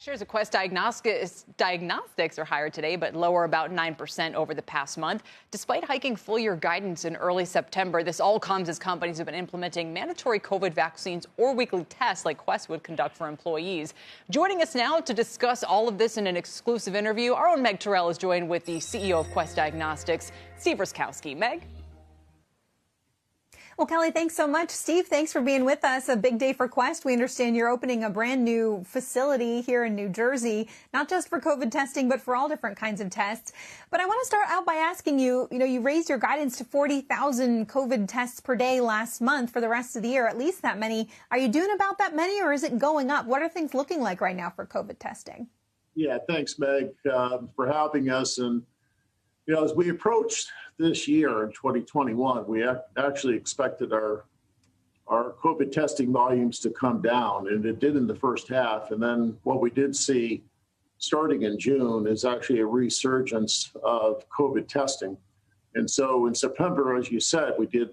Shares of Quest Diagnostics are higher today, but lower about 9% over the past month. Despite hiking full-year guidance in early September, this all comes as companies have been implementing mandatory COVID vaccines or weekly tests like Quest would conduct for employees. Joining us now to discuss all of this in an exclusive interview, our own Meg Terrell is joined with the CEO of Quest Diagnostics, Steve Ruskowski. Meg? Well, Kelly, thanks so much. Steve, thanks for being with us. A big day for Quest. We understand you're opening a brand new facility here in New Jersey, not just for COVID testing, but for all different kinds of tests. But I want to start out by asking you, you raised your guidance to 40,000 COVID tests per day last month for the rest of the year, at least that many. Are you doing about that many, or is it going up? What are things looking like right now for COVID testing? Yeah, thanks, Meg, for having us. And as we approached this year in 2021, we actually expected our COVID testing volumes to come down, and it did in the first half. And then what we did see starting in June is actually a resurgence of COVID testing. And so in September, as you said, we did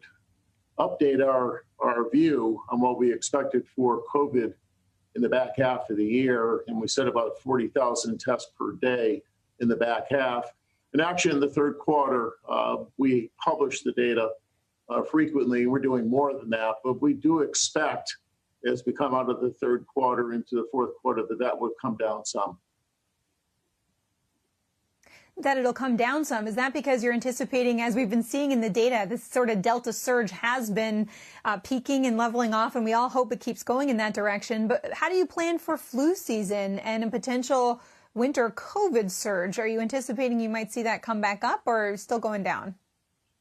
update our view on what we expected for COVID in the back half of the year. And we said about 40,000 tests per day in the back half. And actually, in the third quarter, we publish the data frequently. We're doing more than that, but we do expect, as we come out of the third quarter into the fourth quarter, that would come down some. That it'll come down some. Is that because you're anticipating, as we've been seeing in the data, this sort of Delta surge has been peaking and leveling off, and we all hope it keeps going in that direction. But how do you plan for flu season and a potential winter COVID surge? Are you anticipating you might see that come back up, or still going down?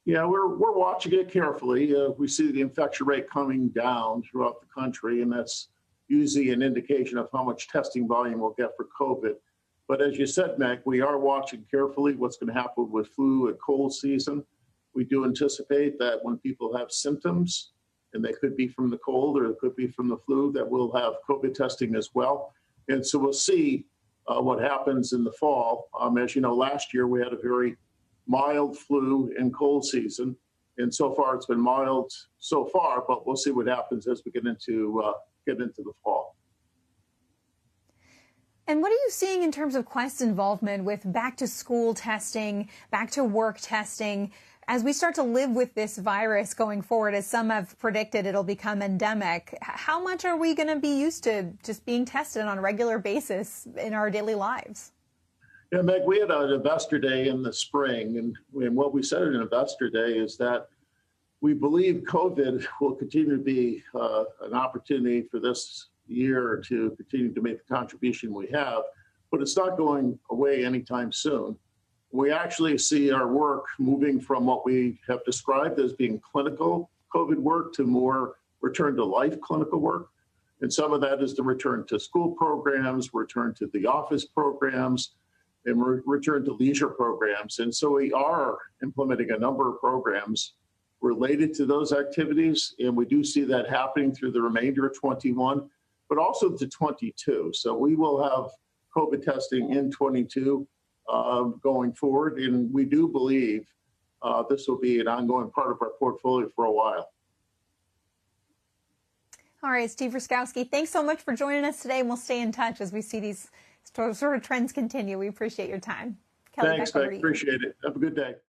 Yeah, we're watching it carefully. We see the infection rate coming down throughout the country, and that's usually an indication of how much testing volume we'll get for COVID. But as you said, Meg, we are watching carefully what's going to happen with flu and cold season. We do anticipate that when people have symptoms, and they could be from the cold or it could be from the flu, that we'll have COVID testing as well. And so we'll see what happens in the fall. As you know, last year we had a very mild flu and cold season, and so far it's been mild so far. But we'll see what happens as we get into the fall. And what are you seeing in terms of Quest's involvement with back to school testing, back to work testing? As we start to live with this virus going forward, as some have predicted it'll become endemic, how much are we going to be used to just being tested on a regular basis in our daily lives? Yeah, Meg, we had an investor day in the spring, and what we said at an investor day is that we believe COVID will continue to be an opportunity for this year to continue to make the contribution we have, but it's not going away anytime soon. We actually see our work moving from what we have described as being clinical COVID work to more return to life clinical work. And some of that is the return to school programs, return to the office programs, and return to leisure programs. And so we are implementing a number of programs related to those activities. And we do see that happening through the remainder of 21, but also to 22. So we will have COVID testing in 22. Going forward, and we do believe this will be an ongoing part of our portfolio for a while. All right, Steve Ruskowski, thanks so much for joining us today, and we'll stay in touch as we see these sort of trends continue. We appreciate your time. Kelly, thanks, Meg. Appreciate it. Have a good day.